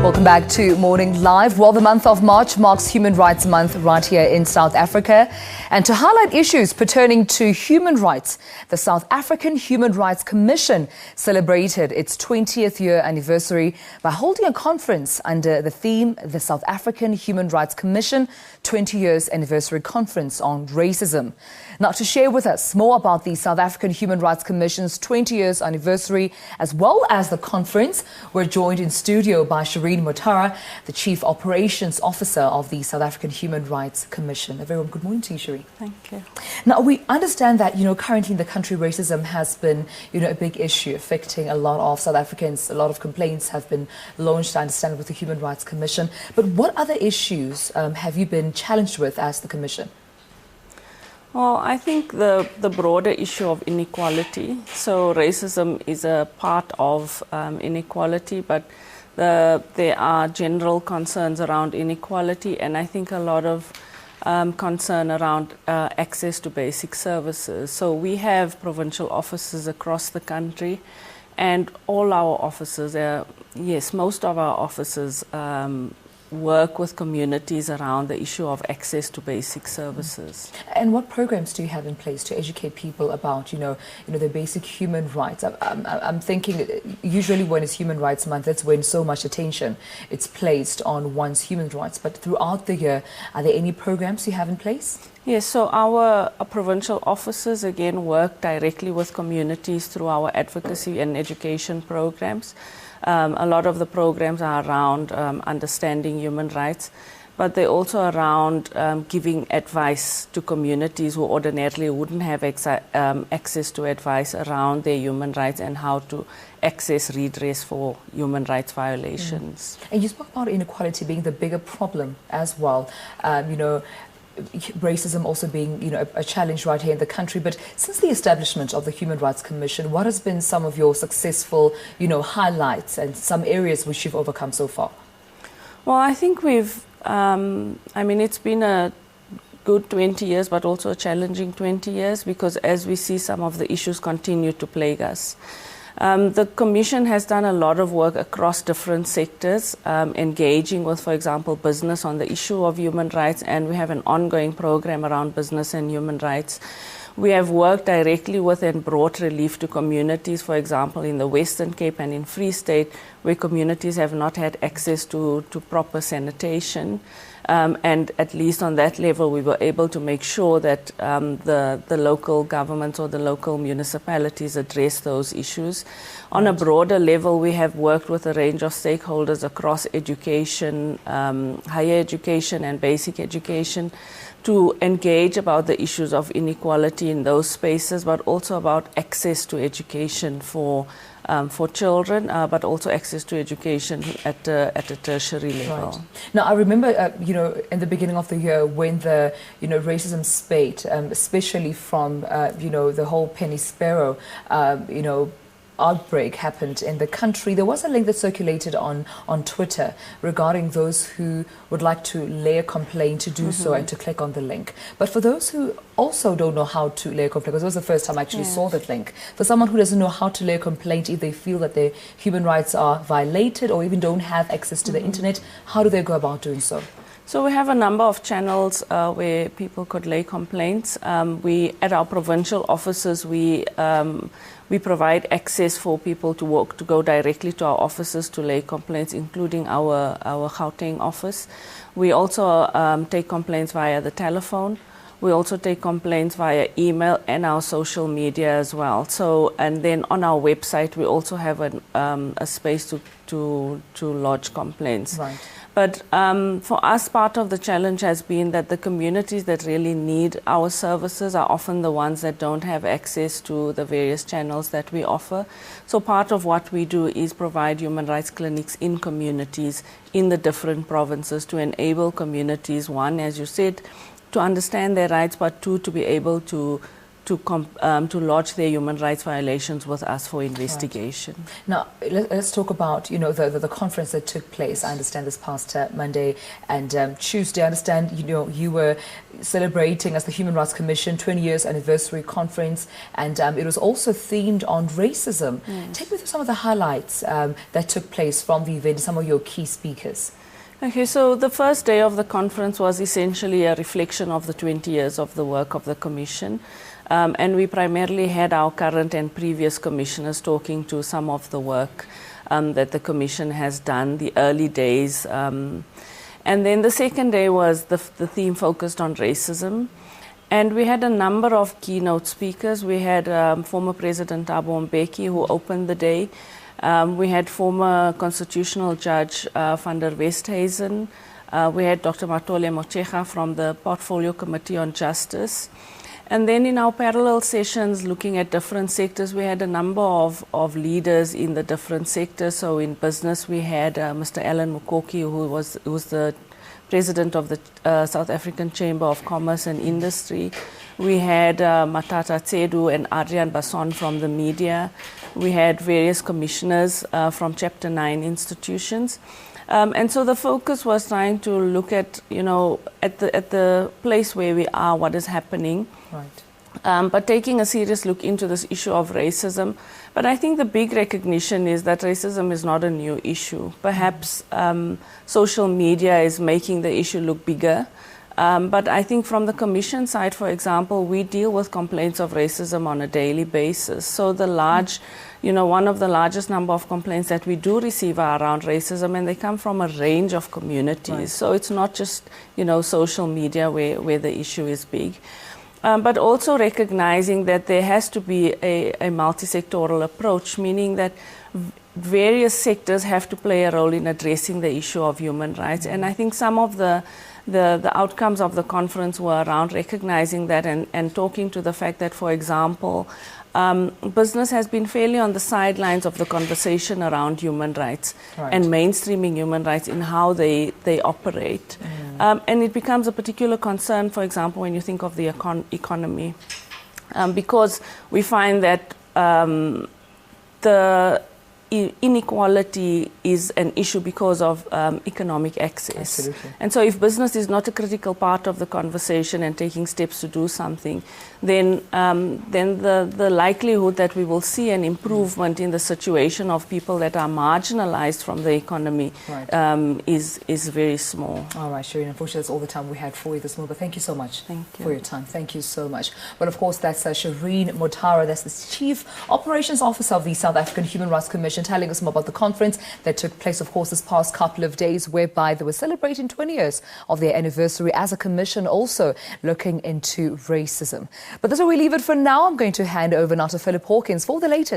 Welcome back to Morning Live. Well, the month of March marks Human Rights Month right here in South Africa. And to highlight issues pertaining to human rights, the South African Human Rights Commission celebrated its 20th year anniversary by holding a conference under the theme, the South African Human Rights Commission 20 Years Anniversary Conference on Racism. Now, to share with us more about the South African Human Rights Commission's 20 years anniversary, as well as the conference, we're joined in studio by Shireen Motara, the Chief Operations Officer of the South African Human Rights Commission. A very warm good morning to you, Shireen. Thank you. Now, we understand that, currently in the country, racism has been, a big issue affecting a lot of South Africans. A lot of complaints have been launched, I understand, with the Human Rights Commission. But what other issues have you been challenged with as the Commission? Well, I think the broader issue of inequality. So racism is a part of inequality, but there are general concerns around inequality, and I think a lot of concern around access to basic services. So we have provincial offices across the country, and all our offices, most of our offices work with communities around the issue of access to basic services. And what programs do you have in place to educate people about, the basic human rights? I'm thinking usually when it's Human Rights Month, that's when so much attention is placed on one's human rights. But throughout the year, are there any programs you have in place? Yes, so our provincial offices again work directly with communities through our advocacy and education programs. A lot of the programs are around understanding human rights, but they're also around giving advice to communities who ordinarily wouldn't have access to advice around their human rights and how to access redress for human rights violations. And you spoke about inequality being the bigger problem as well. Racism also being, a challenge right here in the country. But since the establishment of the Human Rights Commission, what has been some of your successful, highlights and some areas which you've overcome so far? Well, I think we've, it's been a good 20 years, but also a challenging 20 years, because as we see, some of the issues continue to plague us. The Commission has done a lot of work across different sectors, engaging with, for example, business on the issue of human rights, and we have an ongoing program around business and human rights. We have worked directly with and brought relief to communities, for example, in the Western Cape and in Free State, where communities have not had access to proper sanitation. And at least on that level, we were able to make sure that the local governments or the local municipalities address those issues. On a broader level, we have worked with a range of stakeholders across education, higher education and basic education, to engage about the issues of inequality in those spaces, but also about access to education for children, but also access to education at a tertiary level. Right. Now, I remember, in the beginning of the year when the, racism spate, especially from, the whole Penny Sparrow, outbreak happened in the country. There was a link that circulated on Twitter regarding those who would like to lay a complaint to do so and to click on the link. But for those who also don't know how to lay a complaint, because it was the first time I actually saw that link, for someone who doesn't know how to lay a complaint, if they feel that their human rights are violated or even don't have access to the internet, how do they go about doing so? So we have a number of channels where people could lay complaints. At our provincial offices, we provide access for people to go directly to our offices to lay complaints, including our Gauteng office. We also take complaints via the telephone. We also take complaints via email and our social media as well. So, and then on our website, we also have a space to lodge complaints. Right. But for us, part of the challenge has been that the communities that really need our services are often the ones that don't have access to the various channels that we offer. So part of what we do is provide human rights clinics in communities in the different provinces to enable communities, one, as you said, to understand their rights, but two, to be able to to lodge their human rights violations with us for investigation. Right. Now, let's talk about, you know, the conference that took place. I understand this past Monday and Tuesday. I understand, you know, you were celebrating as the Human Rights Commission 20 years anniversary conference, and it was also themed on racism. Yes. Take me through some of the highlights that took place from the event, some of your key speakers. Okay, so the first day of the conference was essentially a reflection of the 20 years of the work of the Commission. And we primarily had our current and previous commissioners talking to some of the work that the Commission has done, the early days. And then the second day was the theme focused on racism. And we had a number of keynote speakers. We had former President Thabo Mbeki, who opened the day. We had former Constitutional Judge van der Westhuizen. We had Dr. Matole Motshekga from the Portfolio Committee on Justice. And then in our parallel sessions, looking at different sectors, we had a number of leaders in the different sectors. So in business, we had Mr. Alan Mukoki, who was the president of the South African Chamber of Commerce and Industry. We had Matata Tsedu and Adrian Basson from the media. We had various commissioners from Chapter 9 institutions. And so the focus was trying to look at, you know, at the place where we are, what is happening. Right. But taking a serious look into this issue of racism. But I think the big recognition is that racism is not a new issue. Perhaps social media is making the issue look bigger. But I think from the Commission side, for example, we deal with complaints of racism on a daily basis. So the large, you know, one of the largest number of complaints that we do receive are around racism, and they come from a range of communities. Right. So it's not just, you know, social media where the issue is big. But also recognizing that there has to be a multi-sectoral approach, meaning that various sectors have to play a role in addressing the issue of human rights. And I think some of the outcomes of the conference were around recognizing that and talking to the fact that, for example, business has been fairly on the sidelines of the conversation around human rights. Right. And mainstreaming human rights in how they operate. And it becomes a particular concern, for example, when you think of the economy, because we find that the inequality is an issue because of economic access. Absolutely. And so if business is not a critical part of the conversation and taking steps to do something, then the likelihood that we will see an improvement in the situation of people that are marginalized from the economy right. is very small. All right, Shireen, unfortunately that's all the time we had for you this morning, but thank you so much for your time. Thank you so much. Well, of course, that's Shireen Motara, that's the Chief Operations Officer of the South African Human Rights Commission, telling us more about the conference that took place, of course, this past couple of days, whereby they were celebrating 20 years of their anniversary as a commission, also looking into racism. But that's where we leave it for now. I'm going to hand over now to Philip Hawkins for the latest.